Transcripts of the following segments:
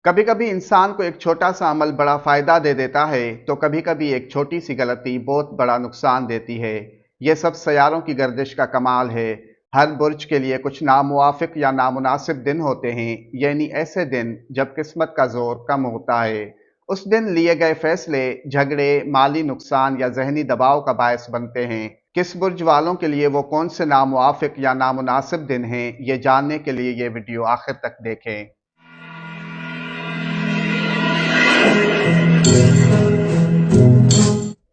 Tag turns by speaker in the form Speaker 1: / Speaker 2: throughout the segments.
Speaker 1: कभी कभी इंसान को एक छोटा सा अमल बड़ा फायदा दे देता है तो कभी कभी एक छोटी सी गलती बहुत बड़ा नुकसान देती है। ये सब सैयारों की गर्दिश का कमाल है। हर बुर्ज के लिए कुछ नामुवाफिक या नामुनासिब दिन होते हैं, यानी ऐसे दिन जब किस्मत का जोर कम होता है। उस दिन लिए गए फैसले झगड़े, माली नुकसान या जहनी दबाव का बायस बनते हैं। किस बुर्ज वालों के लिए वो कौन से नामुवाफिक या नामुनासिब दिन हैं, ये जानने के लिए ये वीडियो आखिर तक देखें।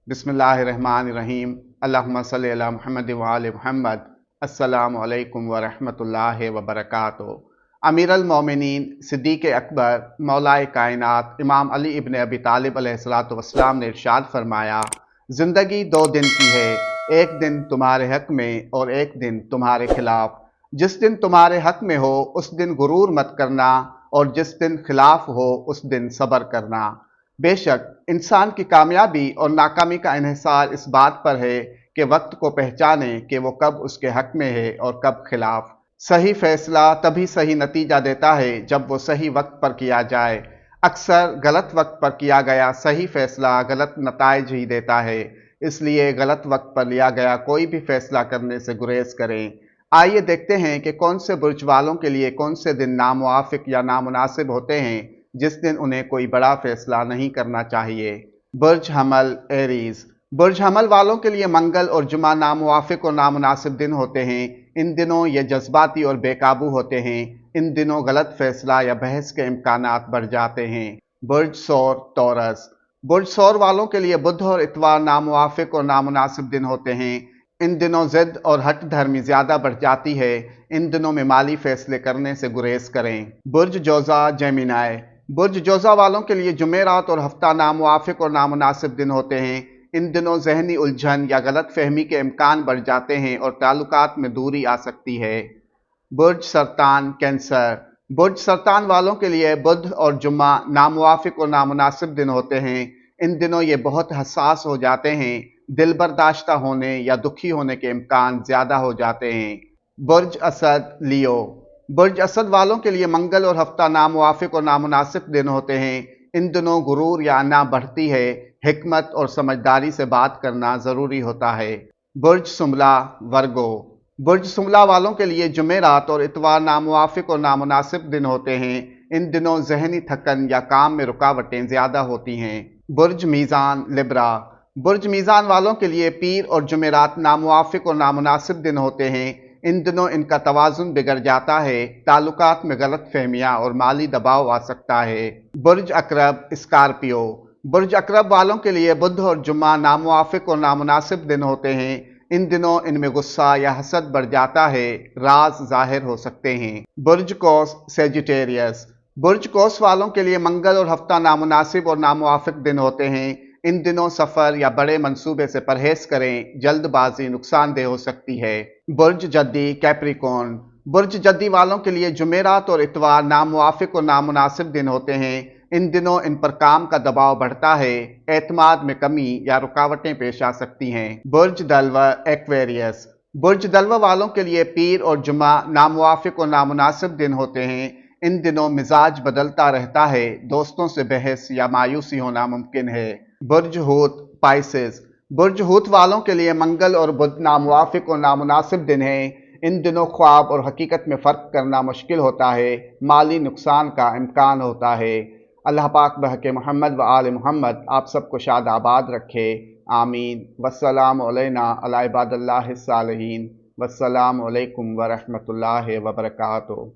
Speaker 1: बिस्मिल्लाहिर्रहमानिर्रहीम। अल्लाहुम्मा सल्लि अला मुहम्मद व आलि मुहम्मद। अस्सलामु अलैकुम व रहमतुल्लाहि व बरकातुहू। अमीर अल मोमिनीन सिद्दीक़ अकबर मौलाए कायनात इमाम अली इब्न अबी तालिब अलैहिस्सलातु वस्सलाम ने इरशाद फरमाया, ज़िंदगी दो दिन की है, एक दिन तुम्हारे हक में और एक दिन तुम्हारे खिलाफ। जिस दिन तुम्हारे हक में हो उस दिन गुरूर मत करना, और जिस दिन खिलाफ हो उस दिन सब्र करना। बेशक इंसान की कामयाबी और नाकामी का इन्हिसार इस बात पर है कि वक्त को पहचाने कि वो कब उसके हक में है और कब खिलाफ। सही फैसला तभी सही नतीजा देता है जब वो सही वक्त पर किया जाए। अक्सर गलत वक्त पर किया गया सही फैसला गलत नताइज ही देता है। इसलिए गलत वक्त पर लिया गया कोई भी फैसला करने से गुरेज करें। आइए देखते हैं कि कौन से बुर्ज वालों के लिए कौन से दिन नामुवाफिक या नामुनासिब होते हैं, जिस दिन उन्हें कोई बड़ा फैसला नहीं करना चाहिए। बुर्ज हमल एरीज। बुर्ज हमल वालों के लिए मंगल और जुमा नामुवाफिक और नामुनासिब दिन होते हैं। इन दिनों ये जज्बाती और बेकाबू होते हैं। इन दिनों गलत फैसला या बहस के इम्कानात बढ़ जाते हैं। बुर्ज सौर टॉरस। बुर्ज सौर वालों के लिए बुध और इतवार नामुवाफिक और नामुनासिब दिन होते हैं। इन दिनों जिद और हट धर्मी ज्यादा बढ़ जाती है। इन दिनों में माली फैसले करने से गुरेज करें। बुर्ज जोजा जेमिनाई। बुर्ज जोजा वालों के लिए जुमेरात और हफ्ता नामुवाफिक और नामुनासिब दिन होते हैं। इन दिनों जहनी उलझन या गलत फहमी के इम्कान बढ़ जाते हैं और ताल्लुकात में दूरी आ सकती है। बुर्ज सरतान कैंसर। बुर्ज सरतान वालों के लिए बुध और जुम्मा नामुवाफिक और नामुनासिब दिन होते हैं। इन दिनों ये बहुत हसास हो जाते हैं। दिल बर्दाश्ता होने या दुखी होने के इम्कान ज्यादा हो जाते हैं। बुर्ज असद लियो। बुर्ज असद वालों के लिए मंगल और हफ्ता नामुवाफिक और नामुनासिब दिन होते हैं। इन दिनों गुरूर या अना बढ़ती है। हिकमत और समझदारी से बात करना जरूरी होता है। बुर्ज सुमला वर्गो। बुर्ज सुमला वालों के लिए जुमेरात और इतवार नामुवाफिक और नामुनासिब दिन होते हैं। इन दिनों जहनी थकन या काम में रुकावटें ज्यादा होती हैं। बुर्ज मीज़ान लिब्रा। बुर्ज मीज़ान वालों के लिए पीर और जुमेरात नामुवाफिक और नामुनासिब दिन होते हैं। इन दिनों इनका तवाज़ुन बिगड़ जाता है। ताल्लुकात में गलत फहमियाँ और माली दबाव आ सकता है। बुर्ज अकरब स्कॉर्पियो। बुर्ज अकरब वालों के लिए बुध और जुम्मा नामुवाफिक और नामुनासिब दिन होते हैं। इन दिनों इनमें गुस्सा या हसद बढ़ जाता है। राज जाहिर हो सकते हैं। बुर्ज कौस सेजिटेरियस। बुर्ज कौस वालों के लिए मंगल और हफ्ता नामुनासिब और नामुवाफिक दिन होते हैं। इन दिनों सफर या बड़े मंसूबे से परहेज करें, जल्दबाजी नुकसानदेह हो सकती है। बुर्ज जद्दी कैप्रिकॉर्न। बुर्ज जद्दी वालों के लिए जुमेरात और इतवार नामुवाफिक और नामुनासिब दिन होते हैं। इन दिनों इन पर काम का दबाव बढ़ता है। एतमाद में कमी या रुकावटें पेश आ सकती हैं। बुर्ज दल्व एक्वेरियस। बुर्ज दल्व वालों के लिए पीर और जुमा नामुवाफिक और नामुनासिब दिन होते हैं। इन दिनों मिजाज बदलता रहता है। दोस्तों से बहस या मायूसी होना मुमकिन है। बुर्ज हूत पाइसेस। बुर्ज हूत वालों के लिए मंगल और बुध नामुवाफिक और नामुनासिब दिन हैं। इन दिनों ख्वाब और हकीकत में फ़र्क करना मुश्किल होता है। माली नुकसान का इम्कान होता है। अल्लाह पाक बहक़ मोहम्मद व आल मोहम्मद आप सबको शाद आबाद रखे। आमीन। वस्सलामु अलैना अला इबादिल्लाहिस सालिहीन। वस्सलामु अलैकुम व रहमतुल्लाहि व बरकातुहू।